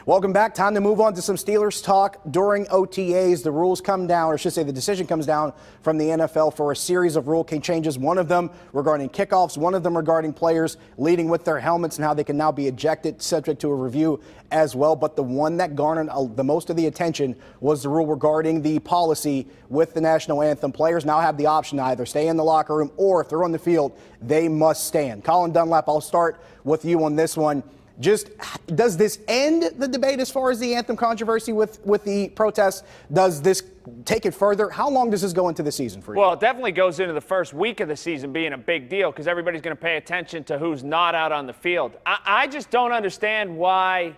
Welcome back. Time to move on to some Steelers talk. During OTAs, the rules come down, or I should say the decision comes down from the NFL for a series of rule changes. One of them regarding kickoffs, one of them regarding players leading with their helmets and how they can now be ejected, subject to a review as well. But the one that garnered the most of the attention was the rule regarding the policy with the national anthem. Players now have the option to either stay in the locker room or if they're on the field, they must stand. Colin Dunlap, I'll start with you on this one. Just does this end the debate as far as the anthem controversy with the protests? Does this take it further? How long does this go into the season for you? Well, it definitely goes into the first week of the season being a big deal because everybody's going to pay attention to who's not out on the field. I just don't understand why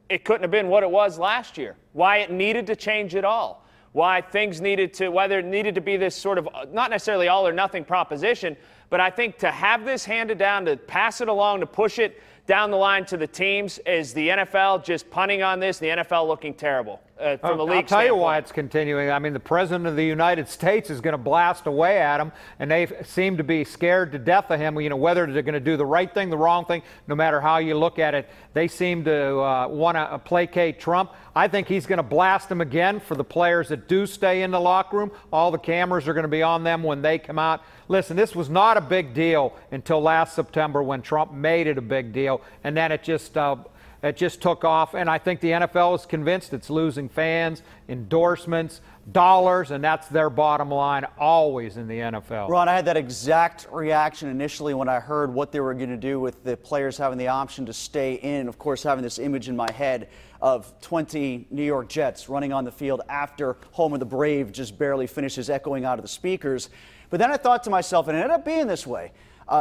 it couldn't have been what it was last year, why it needed to change at all, why things needed to, whether it needed to be this sort of not necessarily all or nothing proposition, but I think to have this handed down, to pass it along, to push it down the line to the teams, is the NFL just punting on this, the NFL looking terrible from the league I'll tell you why it's continuing. I mean, the President of the United States is going to blast away at him, and they seem to be scared to death of him, whether they're going to do the right thing, the wrong thing, no matter how you look at it. They seem to want to placate Trump. I think he's going to blast them again for the players that do stay in the locker room. All the cameras are going to be on them when they come out. Listen, this was not a big deal until last September when Trump made it a big deal, and then it just took off. And I think the NFL is convinced it's losing fans, endorsements, dollars, and that's their bottom line always in the NFL. Ron, I had that exact reaction initially when I heard what they were going to do with the players having the option to stay in. Of course, having this image in my head of 20 New York Jets running on the field after Home of the Brave just barely finishes echoing out of the speakers. But then I thought to myself, and it ended up being this way,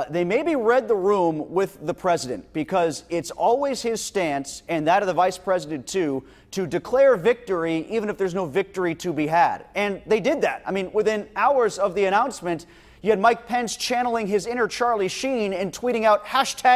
they maybe read the room with the president because it's always his stance, and that of the vice president too, to declare victory even if there's no victory to be had. And they did that. I mean, within hours of the announcement, you had Mike Pence channeling his inner Charlie Sheen and tweeting out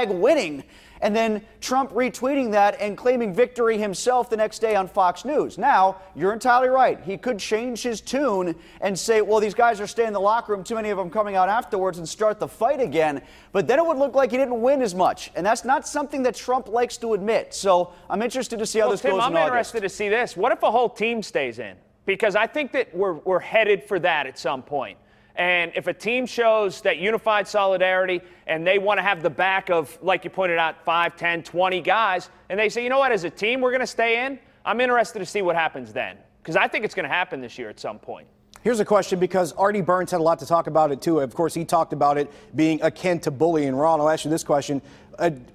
#winning. And then Trump retweeting that and claiming victory himself the next day on Fox News. Now, you're entirely right. He could change his tune and say, well, these guys are staying in the locker room, too many of them coming out afterwards, and start the fight again. But then it would look like he didn't win as much. And that's not something that Trump likes to admit. So I'm interested to see how this goes in August. I'm interested to see this. What if a whole team stays in? Because I think that we're headed for that at some point. And if a team shows that unified solidarity and they want to have the back of, like you pointed out, 5, 10, 20 guys, and they say, you know what, as a team, we're going to stay in, I'm interested to see what happens then. Because I think it's going to happen this year at some point. Here's a question, because Artie Burns had a lot to talk about it, too. Of course, he talked about it being akin to bullying. Ron, I'll ask you this question.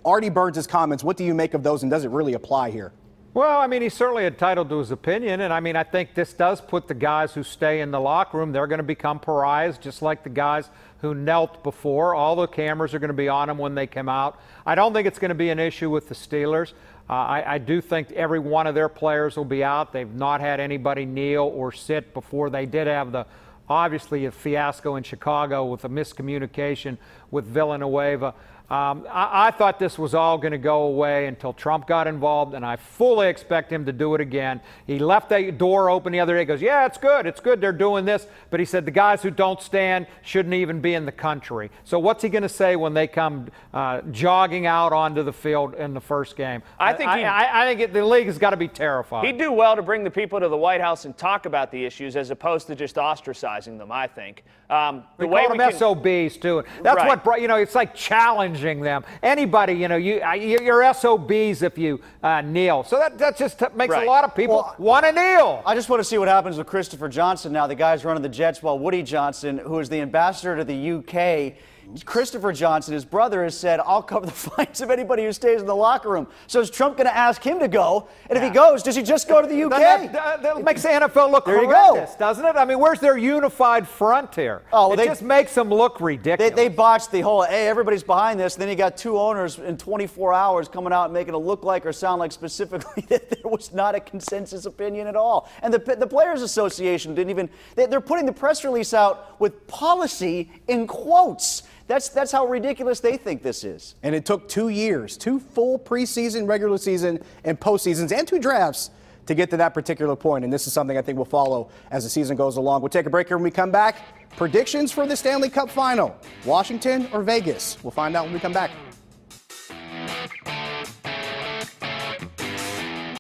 Artie Burns' comments, what do you make of those, and does it really apply here? Well, I mean, he's certainly entitled to his opinion, and I mean, I think this does put the guys who stay in the locker room, they're going to become pariahs, just like the guys who knelt before. All the cameras are going to be on them when they come out. I don't think it's going to be an issue with the Steelers. I do think every one of their players will be out. They've not had anybody kneel or sit before. They did have obviously a fiasco in Chicago with a miscommunication with Villanueva. I thought this was all going to go away until Trump got involved, and I fully expect him to do it again. He left that door open the other day. He goes, yeah, it's good, they're doing this. But he said the guys who don't stand shouldn't even be in the country. So what's he going to say when they come jogging out onto the field in the first game? I think the league has got to be terrified. He'd do well to bring the people to the White House and talk about the issues as opposed to just ostracizing them, I think. We call them SOBs, too. That's right. What, it's like challenging them. Anybody, you're SOBs if you kneel. So that just makes a lot of people want to kneel. I just want to see what happens with Christopher Johnson now. The guy's running the Jets, while Woody Johnson, who is the ambassador to the UK, Christopher Johnson, his brother, has said, I'll cover the fines of anybody who stays in the locker room. So is Trump going to ask him to go? And if he goes, does he just go to the UK? That makes the NFL look horrendous, doesn't it? I mean, where's their unified front here? It just makes them look ridiculous. They botched the whole, hey, everybody's behind this. And then you got two owners in 24 hours coming out and making it look like or sound like specifically that there was not a consensus opinion at all. And the Players Association didn't even, they're putting the press release out with policy in quotes. That's how ridiculous they think this is. And it took 2 years, 2 full preseason, regular season, and postseasons, and 2 drafts to get to that particular point. And this is something I think we'll follow as the season goes along. We'll take a break here. When we come back, predictions for the Stanley Cup final. Washington or Vegas? We'll find out when we come back.